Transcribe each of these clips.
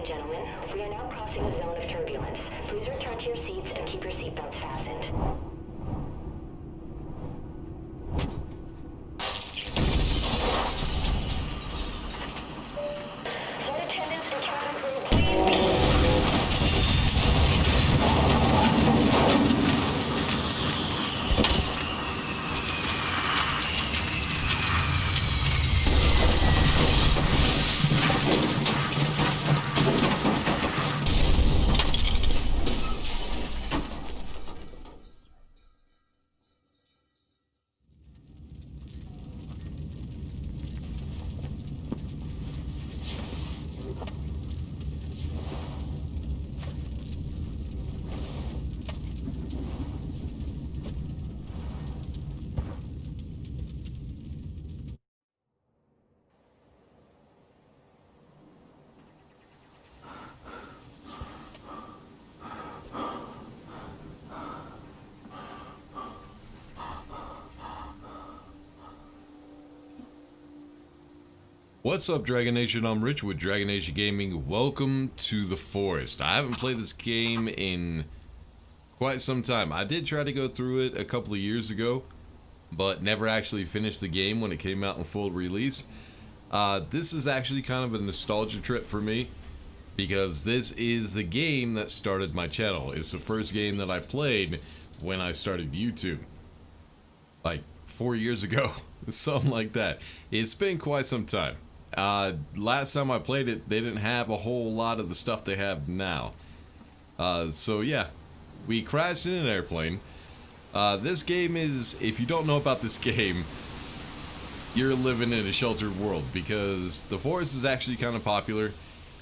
and gentlemen, we are now crossing a zone of turbulence. Please return to your seats and keep your seatbelts fastened. Flight attendants and cabin crew, please. What's up, Dragon Nation? I'm Rich with Dragon Nation Gaming. Welcome to the Forest. I haven't played this game in quite some time. I did try to go through it a couple of years ago, but never actually finished the game when it came out in full release. This is actually kind of a nostalgia trip for me, because this is the game that started my channel. It's the first game that I played when I started YouTube. Like 4 years ago, something like that. It's been quite some time. Last time I played it, they didn't have a whole lot of the stuff they have now. So yeah, we crashed in an airplane. This game is, if you don't know about this game, you're living in a sheltered world, because the Forest is actually kind of popular.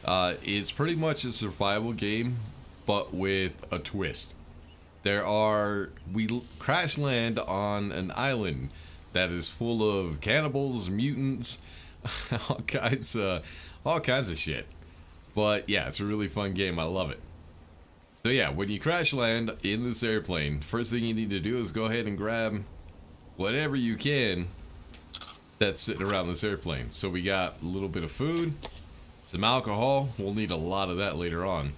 It's pretty much a survival game, but with a twist. We crash land on an island that is full of cannibals, mutants, all kinds of shit. But yeah, it's a really fun game. I love it. So yeah, when you crash land in this airplane, first thing you need to do is go ahead and grab whatever you can that's sitting around this airplane. So we got a little bit of food, some alcohol. We'll need a lot of that later on.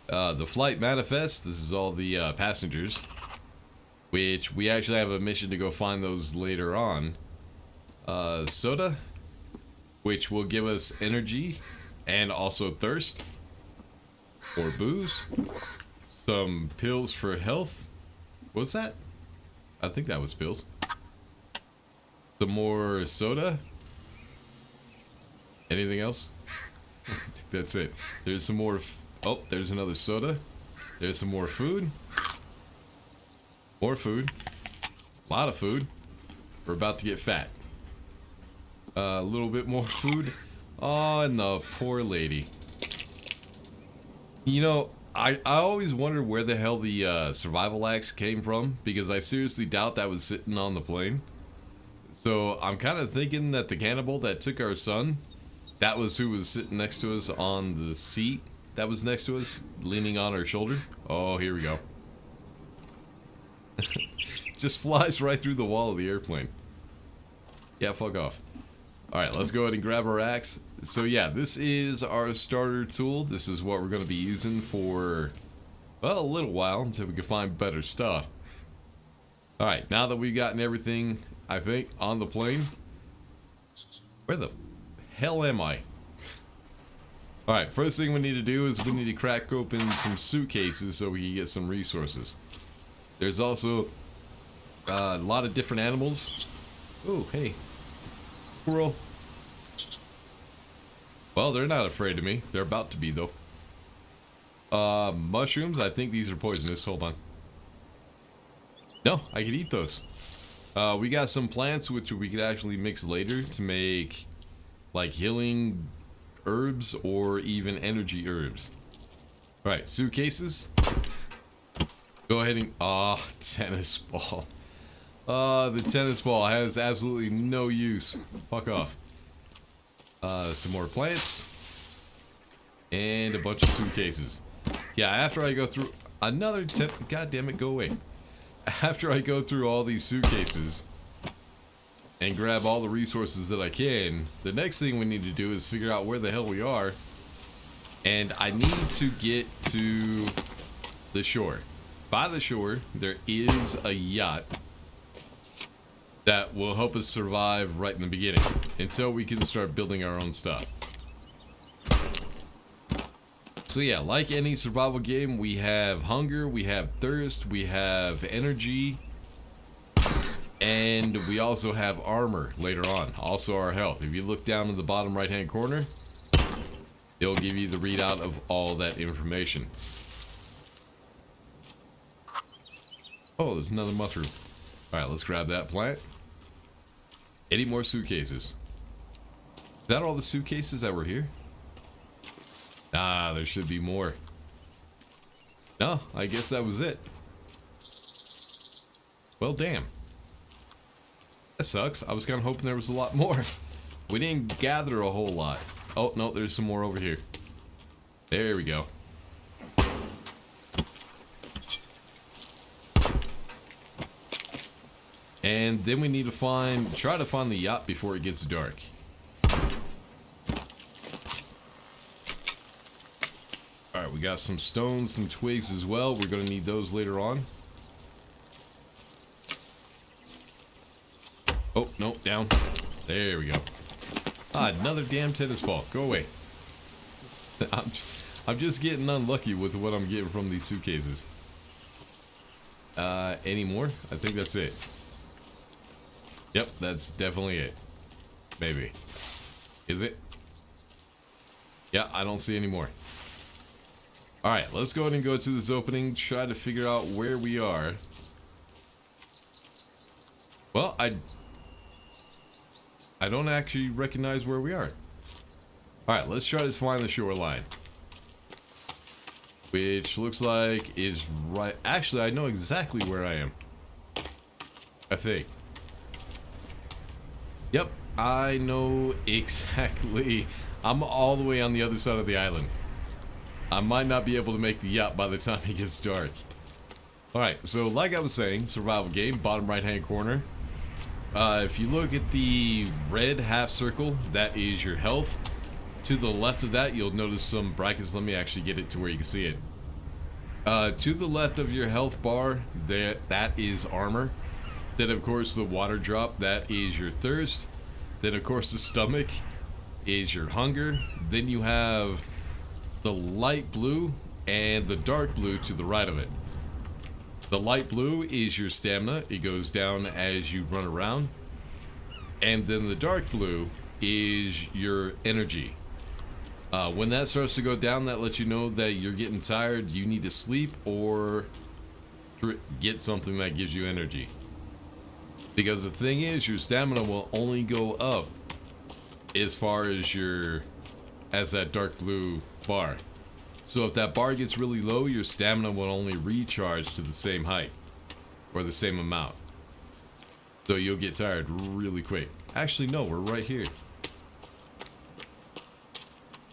The flight manifest. This is all the passengers, which we actually have a mission to go find those later on. Soda, which will give us energy and also thirst, or booze. Some pills for health. What's that? I think that was pills. Some more soda. Anything else? That's it. There's some more. Oh, there's another soda. There's some more food. More food. A lot of food. We're about to get fat. A little bit more food. Oh, and the poor lady. You know, I always wondered where the hell the survival axe came from, because I seriously doubt that was sitting on the plane. So I'm kind of thinking that the cannibal that took our son, that was who was sitting next to us on the seat that was next to us, leaning on our shoulder. Oh, here we go. Just flies right through the wall of the airplane. Yeah, fuck off. Alright, let's go ahead and grab our axe. So yeah, this is our starter tool. This is what we're going to be using for, well, a little while, until we can find better stuff. Alright, now that we've gotten everything, I think, on the plane. Where the hell am I? Alright, first thing we need to do is we need to crack open some suitcases so we can get some resources. There's also a lot of different animals. Oh, hey. Squirrel. Well, they're not afraid of me. They're about to be, though. Mushrooms. I think these are poisonous. Hold on. No, I could eat those. We got some plants which we could actually mix later to make, like, healing herbs or even energy herbs. Alright, suitcases. Go ahead and... tennis ball. The tennis ball has absolutely no use. Fuck off. Some more plants. And a bunch of suitcases. Yeah, after I go through another God damn it, go away. After I go through all these suitcases and grab all the resources that I can, the next thing we need to do is figure out where the hell we are And I need to get to the shore. By the shore, there is a yacht that will help us survive right in the beginning until we can start building our own stuff. So yeah, like any survival game, we have hunger, we have thirst, we have energy, and we also have armor later on. Also our health. If you look down in the bottom right hand corner, it'll give you the readout of all that information. Oh, there's another mushroom. Alright, let's grab that plant. Any more suitcases? Is that all the suitcases that were here? Ah, there should be more. No, I guess that was it. Well, damn. That sucks. I was kind of hoping there was a lot more. We didn't gather a whole lot. Oh, no, there's some more over here. There we go. And then we need to try to find the yacht before it gets dark. Alright, we got some stones, some twigs as well. We're going to need those later on. Oh, no, down. There we go. Ah, another damn tennis ball. Go away. I'm just getting unlucky with what I'm getting from these suitcases. Any more? I think that's it. Yep, that's definitely it. Maybe. Is it? Yeah, I don't see any more. Alright, let's go ahead and go to this opening, try to figure out where we are. Well, I don't actually recognize where we are. Alright, let's try to find the shoreline. Which looks like is right... Actually, I know exactly where I am. I think. Yep, I know exactly. I'm all the way on the other side of the island. I might not be able to make the yacht by the time it gets dark. Alright, so like I was saying, survival game, bottom right hand corner. If you look at the red half circle, that is your health. To the left of that, you'll notice some brackets. Let me actually get it to where you can see it. To the left of your health bar, that is armor. Then of course the water drop, that is your thirst. Then of course the stomach is your hunger. Then you have the light blue and the dark blue to the right of it. The light blue is your stamina. It goes down as you run around. And then the dark blue is your energy. When that starts to go down, that lets you know that you're getting tired, you need to sleep or get something that gives you energy. Because the thing is, your stamina will only go up as far as that dark blue bar. So if that bar gets really low, your stamina will only recharge to the same height or the same amount. So you'll get tired really quick. Actually, no, we're right here.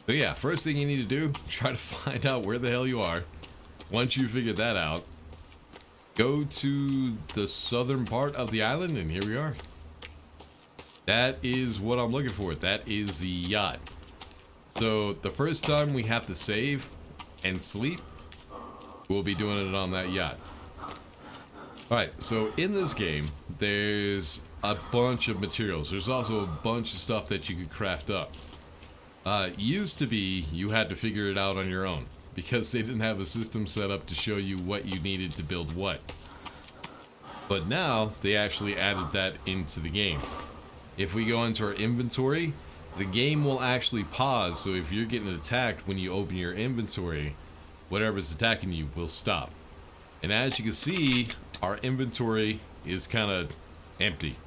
So yeah, first thing you need to do, try to find out where the hell you are. Once you figure that out, go to the southern part of the island, and here we are. That is what I'm looking for. That is the yacht. So the first time we have to save and sleep, we'll be doing it on that yacht. Alright, so in this game, there's a bunch of materials. There's also a bunch of stuff that you could craft up. Used to be, you had to figure it out on your own, because they didn't have a system set up to show you what you needed to build what. But now, they actually added that into the game. If we go into our inventory, the game will actually pause, so if you're getting attacked when you open your inventory, whatever's attacking you will stop. And as you can see, our inventory is kind of empty.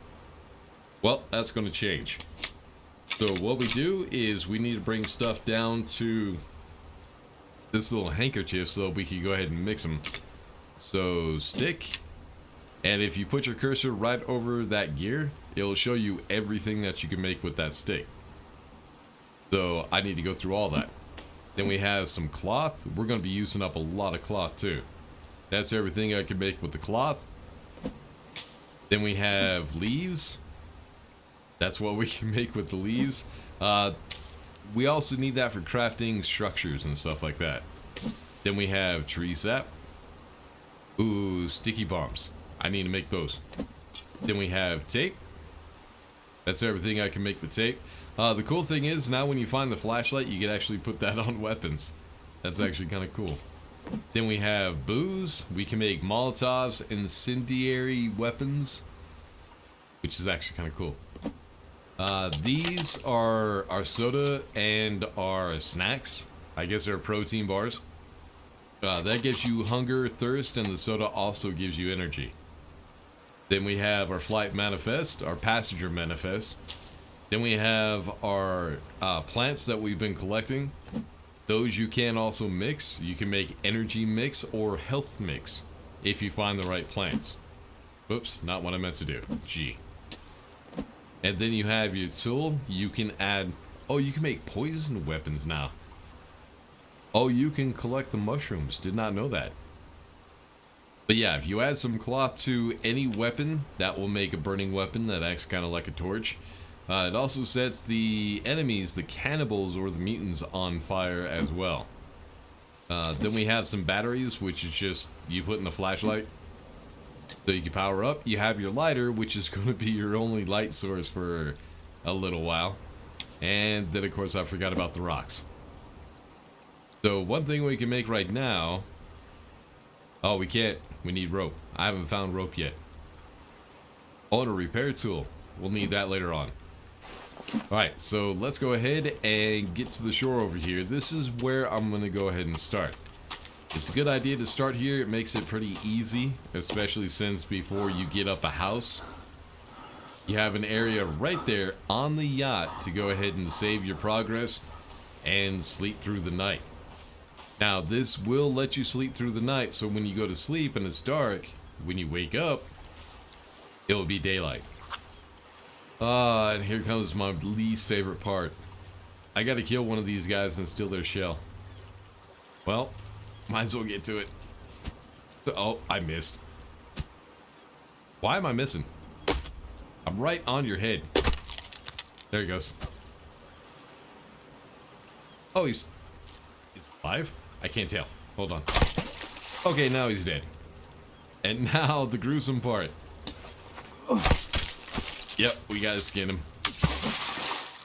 Well, that's going to change. So what we do is we need to bring stuff down to this little handkerchief so we can go ahead and mix them. So stick, and if you put your cursor right over that gear, it'll show you everything that you can make with that stick. So I need to go through all that. Then we have some cloth. We're going to be using up a lot of cloth too. That's everything I can make with the cloth. Then we have leaves. That's what we can make with the leaves. we also need that for crafting structures and stuff like that. Then we have tree sap. Ooh, sticky bombs. I need to make those. Then we have tape. That's everything I can make with tape. The cool thing is now when you find the flashlight, you can actually put that on weapons. That's actually kind of cool. Then we have booze. We can make Molotovs, incendiary weapons, which is actually kind of cool. These are our soda and our snacks. I guess they're protein bars. That gives you hunger, thirst, and the soda also gives you energy. Then we have our flight manifest, our passenger manifest. Then we have our plants that we've been collecting. Those you can also mix. You can make energy mix or health mix if you find the right plants. Oops, not what I meant to do. G. And then you have your tool. You can add... Oh, you can make poison weapons now. Oh, you can collect the mushrooms. Did not know that. But yeah, if you add some cloth to any weapon, that will make a burning weapon that acts kind of like a torch. It also sets the enemies, the cannibals or the mutants, on fire as well. Then we have some batteries, which is just you put in the flashlight so you can power up. You have your lighter, which is going to be your only light source for a little while. And then, of course, I forgot about the rocks. So one thing we can make right now... Oh, we can't. We need rope. I haven't found rope yet. Oh, and a repair tool. We'll need that later on. Alright, so let's go ahead and get to the shore over here. This is where I'm going to go ahead and start. It's a good idea to start here. It makes it pretty easy, especially since before you get up a house, you have an area right there on the yacht to go ahead and save your progress and sleep through the night. Now, this will let you sleep through the night, so when you go to sleep and it's dark, when you wake up, it will be daylight. And here comes my least favorite part. I gotta kill one of these guys and steal their shell. Well, might as well get to it. Oh, I missed. Why am I missing? I'm right on your head. There he goes. Oh, he's alive? I can't tell. Hold on. Okay, now he's dead. And now the gruesome part. Yep, we gotta skin him.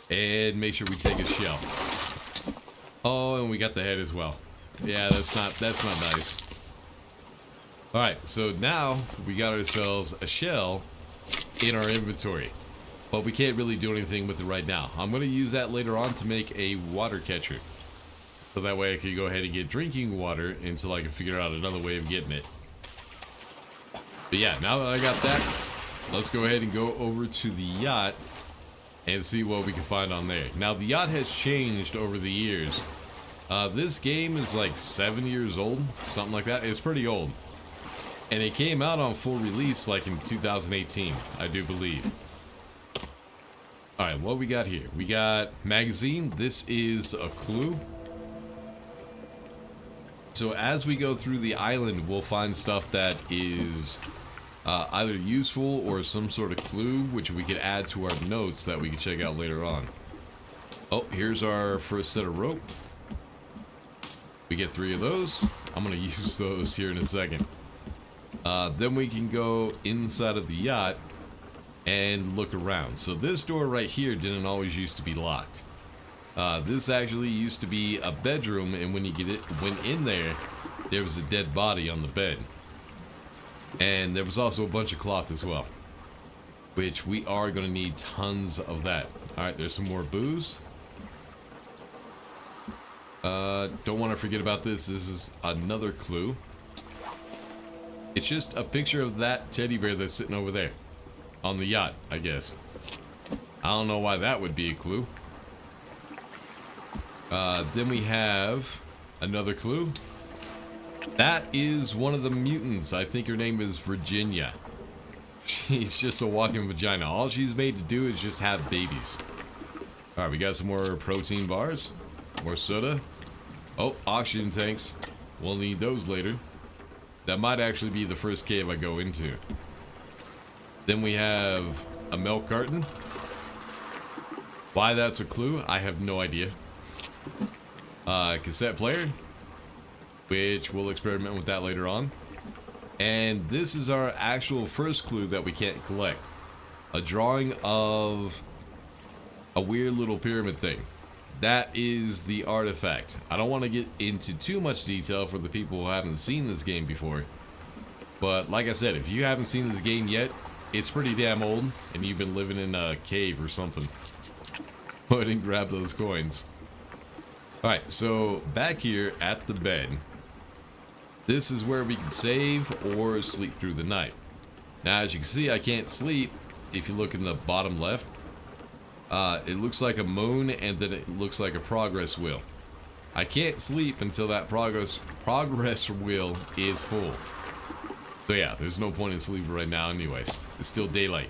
And make sure we take his shell. Oh, and we got the head as well. Yeah, that's not nice. Alright, so now we got ourselves a shell in our inventory. But we can't really do anything with it right now. I'm gonna use that later on to make a water catcher. So that way I can go ahead and get drinking water until I can figure out another way of getting it. But yeah, now that I got that, let's go ahead and go over to the yacht and see what we can find on there. Now, the yacht has changed over the years. This game is like 7 years old, something like that. It's pretty old. And it came out on full release like in 2018, I do believe. Alright, what we got here? We got magazine. This is a clue. So as we go through the island, we'll find stuff that is either useful or some sort of clue, which we could add to our notes that we can check out later on. Oh, here's our first set of rope. We get 3 of those. I'm going to use those here in a second. Then we can go inside of the yacht and look around. So this door right here didn't always used to be locked. This actually used to be a bedroom, and when you went in there, there was a dead body on the bed. And there was also a bunch of cloth as well, which we are going to need tons of that. Alright, there's some more booze. Don't want to forget about this. This is another clue. It's just a picture of that teddy bear that's sitting over there on the yacht, I guess. I don't know why that would be a clue. Then we have another clue. That is one of the mutants. I think her name is Virginia. She's just a walking vagina. All she's made to do is just have babies. Alright, we got some more protein bars. More soda. Oh, oxygen tanks. We'll need those later. That might actually be the first cave I go into. Then we have a milk carton. Why that's a clue, I have no idea. cassette player, which we'll experiment with that later on. And this is our actual first clue that we can't collect. A drawing of a weird little pyramid thing. That is the artifact. I don't want to get into too much detail for the people who haven't seen this game before. But like I said, if you haven't seen this game yet, it's pretty damn old, and you've been living in a cave or something. Go ahead and grab those coins. Alright, so back here at the bed, this is where we can save or sleep through the night. Now, as you can see, I can't sleep. If you look in the bottom left, it looks like a moon, and then it looks like a progress wheel. I can't sleep until that progress wheel is full. So yeah, there's no point in sleeping right now anyways. It's still daylight.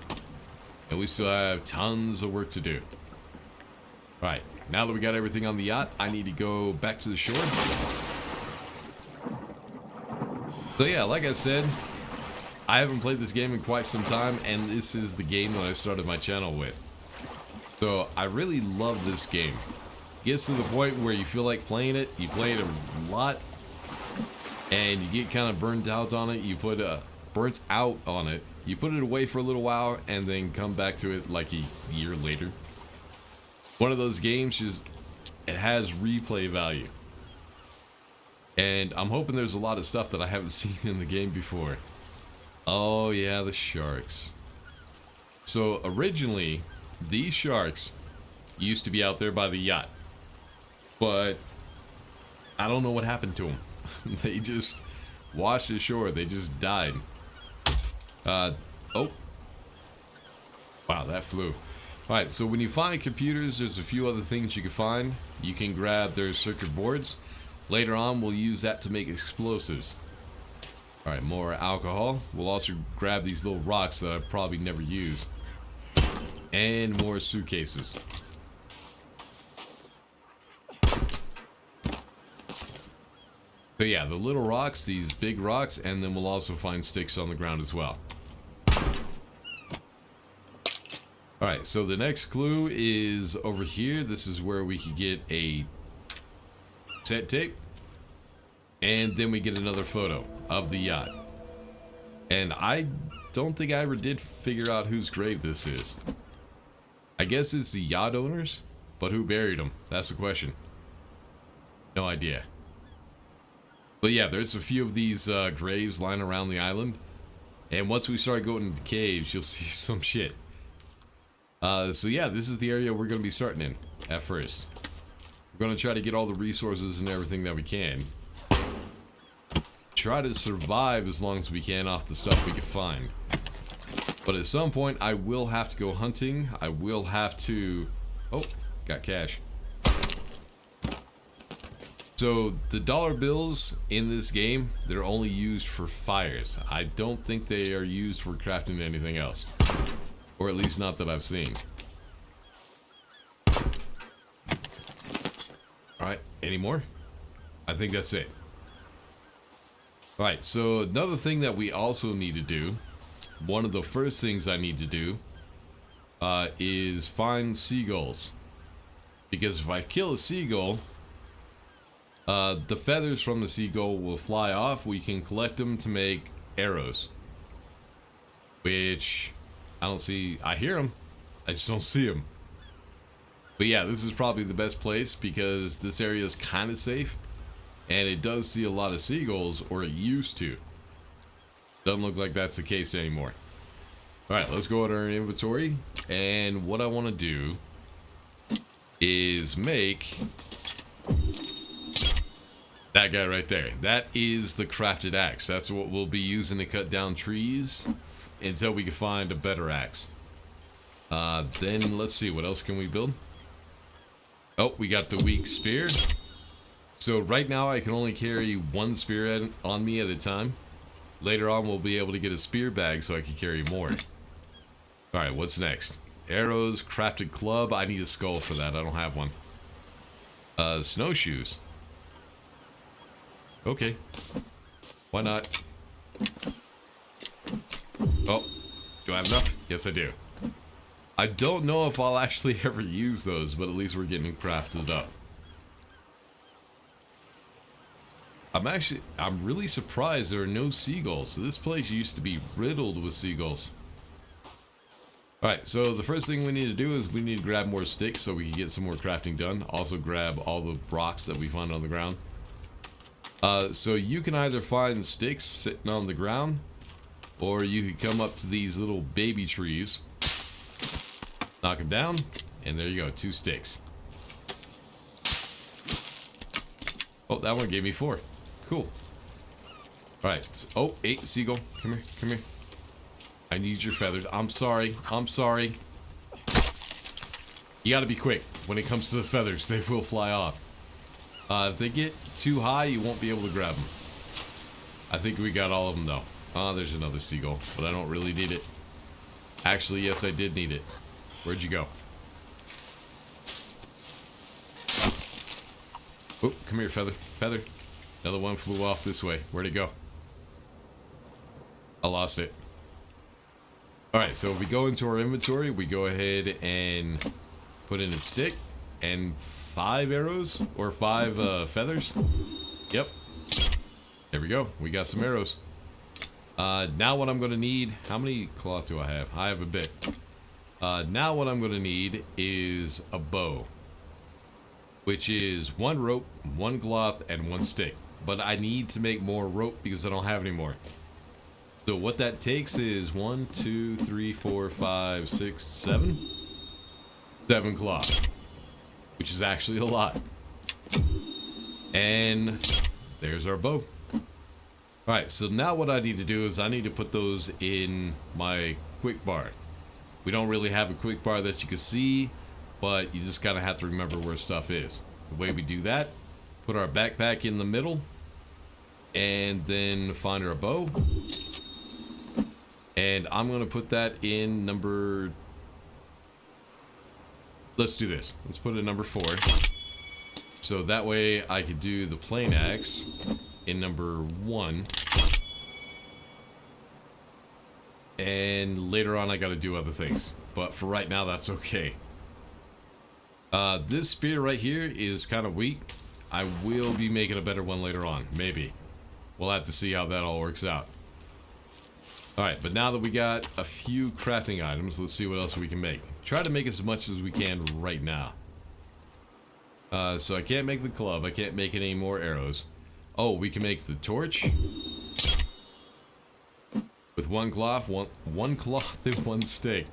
And we still have tons of work to do. Alright, now that we got everything on the yacht, I need to go back to the shore. So yeah, like I said, I haven't played this game in quite some time, and this is the game that I started my channel with. So I really love this game. It gets to the point where you feel like playing it, you play it a lot, and you get kind of burnt out on it. You put burnt out on it. You put it away for a little while, and then come back to it like a year later. One of those games, it has replay value. And I'm hoping there's a lot of stuff that I haven't seen in the game before. Oh yeah, the sharks. So originally, these sharks used to be out there by the yacht. But I don't know what happened to them. They just washed ashore. They just died. Oh. Wow, that flew. Alright, so when you find computers, there's a few other things you can find. You can grab their circuit boards. Later on, we'll use that to make explosives. Alright, more alcohol. We'll also grab these little rocks that I probably never use. And more suitcases. So yeah, the little rocks, these big rocks, and then we'll also find sticks on the ground as well. Alright, so the next clue is over here. This is where we could get a set tape. And then we get another photo of the yacht. And I don't think I ever did figure out whose grave this is. I guess it's the yacht owners, but who buried them? That's the question. No idea. But yeah, there's a few of these graves lying around the island. And once we start going into caves, you'll see some shit. So yeah, this is the area we're going to be starting in at first. We're going to try to get all the resources and everything that we can. Try to survive as long as we can off the stuff we can find. But at some point, I will have to go hunting. I will have to... Oh, got cash. So, the dollar bills in this game, they're only used for fires. I don't think they are used for crafting anything else. Or at least not that I've seen. Alright, any more? I think that's it. Alright, so another thing that we also need to do, one of the first things I need to do, is find seagulls. Because if I kill a seagull, the feathers from the seagull will fly off. We can collect them to make arrows. Which, I don't see, I hear them, I just don't see them. But yeah, this is probably the best place because this area is kind of safe. And it does see a lot of seagulls, or it used to. Doesn't look like that's the case anymore. Alright, let's go to our inventory. And what I want to do is make that guy right there. That is the crafted axe. That's what we'll be using to cut down trees until we can find a better axe. Then let's see, what else can we build? Oh, we got the weak spear. So right now I can only carry one spear on me at a time. Later on we'll be able to get a spear bag so I can carry more. Alright, what's next? Arrows, crafted club. I need a skull for that. I don't have one. Snowshoes. Okay. Why not? Oh, do I have enough? Yes, I do. I don't know if I'll actually ever use those, but at least we're getting crafted up. I'm really surprised there are no seagulls. This place used to be riddled with seagulls. Alright, so the first thing we need to do is we need to grab more sticks so we can get some more crafting done. Also grab all the rocks that we find on the ground. So you can either find sticks sitting on the ground, or you can come up to these little baby trees, knock them down, and there you go, 2 sticks. Oh, that one gave me 4. Cool. Alright, oh, 8 seagull, come here, come here. I need your feathers. I'm sorry. I'm sorry. You gotta be quick when it comes to the feathers. They will fly off. If they get too high, you won't be able to grab them. I think we got all of them, though. Oh, there's another seagull, but I don't really need it. Actually, yes, I did need it. Where'd you go? Oh, come here, feather. Feather. Another one flew off this way. Where'd it go? I lost it. Alright, so if we go into our inventory, we go ahead and put in a stick and 5 arrows or 5 feathers. Yep. There we go. We got some arrows. Now what I'm going to need, how many cloth do I have? I have a bit. Now what I'm going to need is a bow, which is 1 rope, 1 cloth, and 1 stick. But I need to make more rope because I don't have any more. So what that takes is 1, 2, 3, 4, 5, 6, 7. 7 cloth, which is actually a lot. And there's our bow. Alright, so now what I need to do is I need to put those in my quick bar. We don't really have a quick bar that you can see, but you just kind of have to remember where stuff is. The way we do that, put our backpack in the middle, and then find our bow. And I'm going to put that in number... Let's do this. Let's put it in number 4. So that way I could do the plain axe in number 1. And later on I got to do other things. But for right now, that's okay. This spear right here is kind of weak. I will be making a better one later on. Maybe. We'll have to see how that all works out. Alright, but now that we got a few crafting items, let's see what else we can make. Try to make as much as we can right now. So I can't make the club. I can't make any more arrows. Oh, we can make the torch. With 1 cloth, one cloth and 1 stick.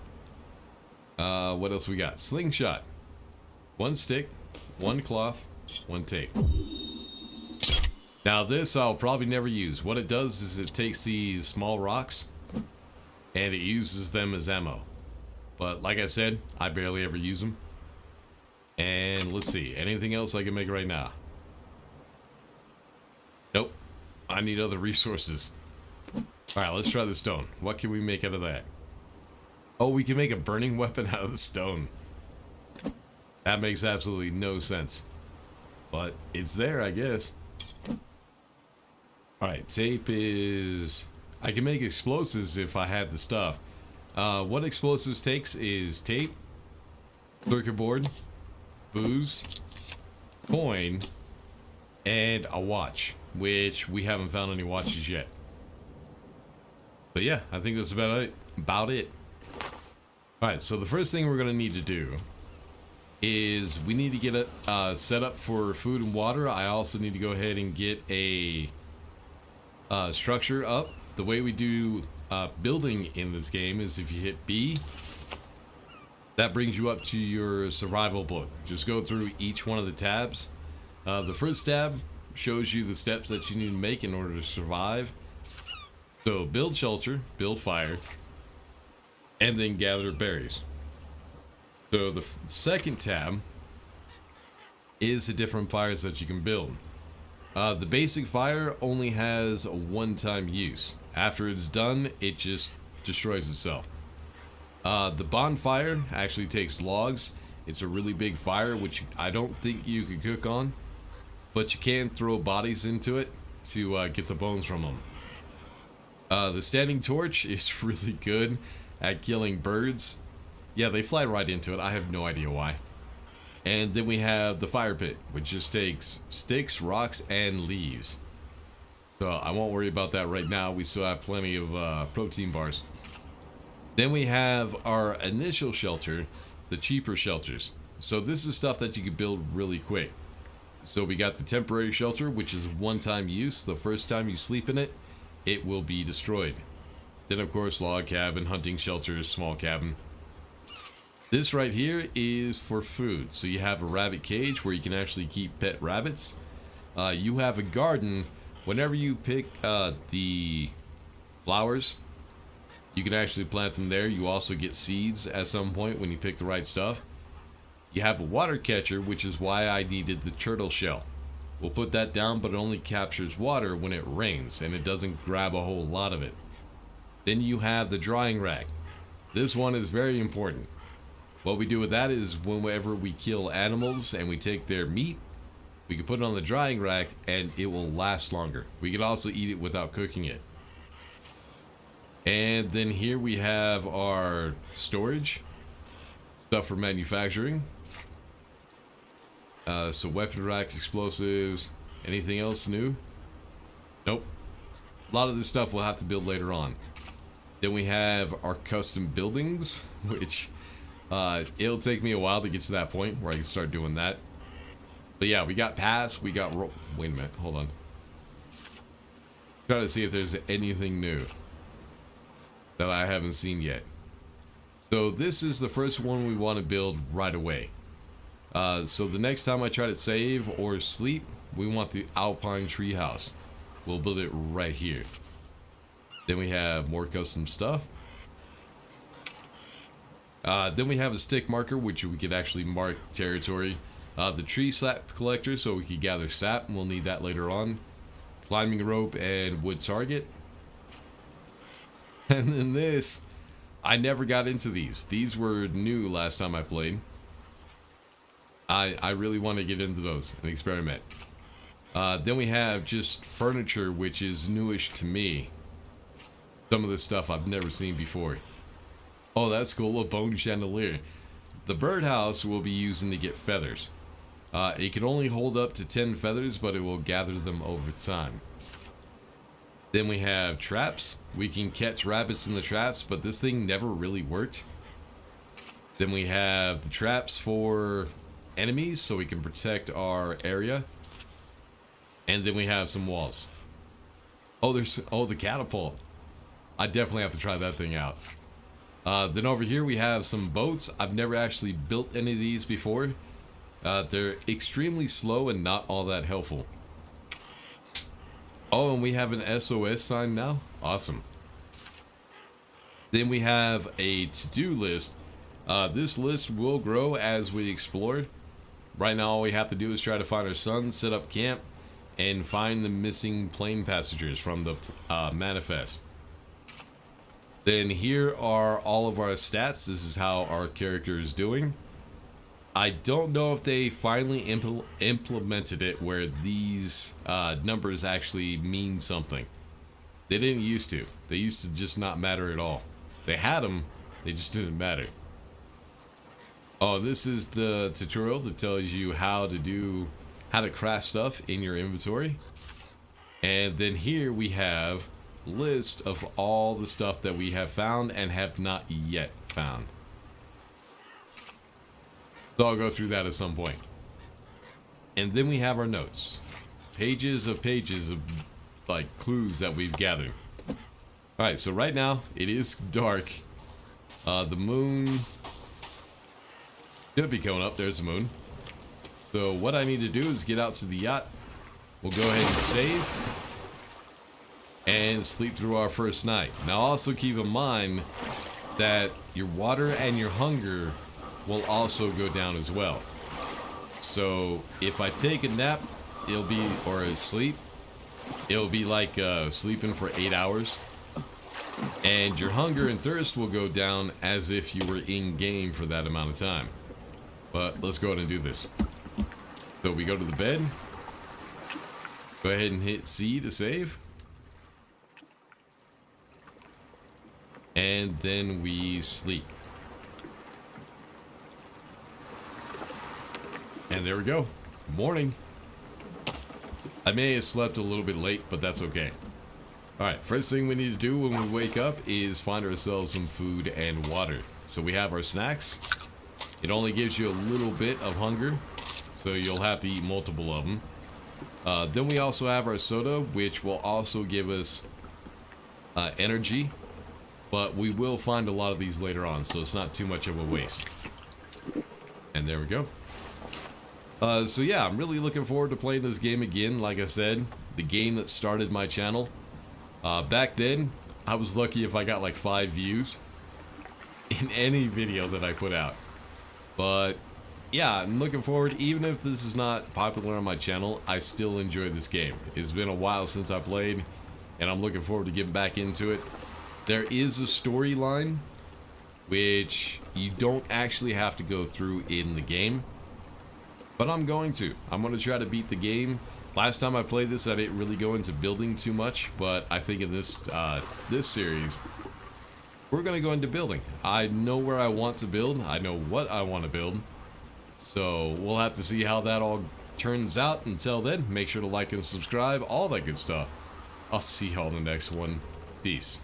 What else we got? Slingshot. 1 stick, 1 cloth, 1 tape. Now this I'll probably never use. What it does is it takes these small rocks and it uses them as ammo. But like I said, I barely ever use them. And let's see, anything else I can make right now? Nope. I need other resources. Alright, let's try the stone. What can we make out of that? Oh, we can make a burning weapon out of the stone. That makes absolutely no sense. But it's there, I guess. Alright, tape is... I can make explosives if I have the stuff. What explosives takes is tape, circuit board, booze, coin, and a watch, which we haven't found any watches yet. But yeah, I think that's about it. Alright, so the first thing we're going to need to do is we need to get a set up for food and water. I also need to go ahead and get a structure up. The way we do building in this game is if you hit B, that brings you up to your survival book. Just go through each one of the tabs. The first tab shows you the steps that you need to make in order to survive. So build shelter, build fire, and then gather berries. So the second tab is the different fires that you can build. The basic fire only has a one-time use. After it's done, it just destroys itself. The bonfire actually takes logs. It's a really big fire, which I don't think you could cook on, but you can throw bodies into it to get the bones from them. The standing torch is really good at killing birds. Yeah, they fly right into it. I have no idea why. And then we have the fire pit, which just takes sticks, rocks, and leaves. So I won't worry about that right now. We still have plenty of protein bars. Then we have our initial shelter, the cheaper shelters. So this is stuff that you can build really quick. So we got the temporary shelter, which is one-time use. The first time you sleep in it, it will be destroyed. Then of course log cabin, hunting shelter, small cabin. This right here is for food. So you have a rabbit cage where you can actually keep pet rabbits. You have a garden. Whenever you pick the flowers, you can actually plant them there. You also get seeds at some point when you pick the right stuff. You have a water catcher, which is why I needed the turtle shell. We'll put that down, but it only captures water when it rains, and it doesn't grab a whole lot of it. Then you have the drying rack. This one is very important. What we do with that is whenever we kill animals and we take their meat, we can put it on the drying rack and it will last longer. We can also eat it without cooking it. And then here we have our storage. Stuff for manufacturing. So weapon rack, explosives, anything else new? Nope. A lot of this stuff we'll have to build later on. Then we have our custom buildings, which it'll take me a while to get to that point where I can start doing that. But yeah, we got paths, we got wait a minute, hold on. Trying to see if there's anything new that I haven't seen yet. So this is the first one we want to build right away. So the next time I try to save or sleep, we want the alpine treehouse. We'll build it right here. Then we have more custom stuff. Then we have a stick marker, which we could actually mark territory. The tree sap collector, so we could gather sap, and we'll need that later on. Climbing rope and wood target. And then this, I never got into these. These were new last time I played. I really want to get into those and experiment. Then we have just furniture, which is newish to me. Some of this stuff I've never seen before. Oh, that's cool, a bone chandelier. The birdhouse we'll be using to get feathers. It can only hold up to 10 feathers, but it will gather them over time. Then we have traps. We can catch rabbits in the traps, but this thing never really worked. Then we have the traps for enemies, so we can protect our area. And then we have some walls. Oh, there's the catapult. I definitely have to try that thing out. Then over here we have some boats. I've never actually built any of these before. They're extremely slow and not all that helpful. Oh, and we have an SOS sign now. Awesome. Then we have a to-do list. This list will grow as we explore. Right now all we have to do is try to find our son, set up camp, and find the missing plane passengers from the manifest. Then here are all of our stats. This is how our character is doing. I don't know if they finally implemented it where these numbers actually mean something. They didn't used to. They used to just not matter at all. They had them, they just didn't matter. Oh, this is the tutorial that tells you how to craft stuff in your inventory. And then here we have list of all the stuff that we have found and have not yet found. So I'll go through that at some point. And then we have our notes. Pages of like clues that we've gathered. Alright, so right now it is dark. The moon should be coming up. There's the moon. So what I need to do is get out to the yacht. We'll go ahead and save and sleep through our first night. Now also keep in mind that your water and your hunger will also go down as well. So if I take a nap, or a sleep, it'll be like sleeping for 8 hours. And your hunger and thirst will go down as if you were in game for that amount of time. But let's go ahead and do this. So we go to the bed. Go ahead and hit C to save. And then we sleep. And there we go. Morning. I may have slept a little bit late, but that's okay. Alright, first thing we need to do when we wake up is find ourselves some food and water. So we have our snacks. It only gives you a little bit of hunger, so you'll have to eat multiple of them. Then we also have our soda, which will also give us energy. But we will find a lot of these later on, so it's not too much of a waste. And there we go. So yeah, I'm really looking forward to playing this game again. Like I said, the game that started my channel. Back then, I was lucky if I got like 5 views in any video that I put out. But yeah, I'm looking forward. Even if this is not popular on my channel, I still enjoy this game. It's been a while since I played, and I'm looking forward to getting back into it. There is a storyline, which you don't actually have to go through in the game. But I'm going to. I'm going to try to beat the game. Last time I played this, I didn't really go into building too much, but I think in this this series, we're going to go into building. I know where I want to build. I know what I want to build. So we'll have to see how that all turns out. Until then, make sure to like and subscribe, all that good stuff. I'll see y'all in the next one. Peace.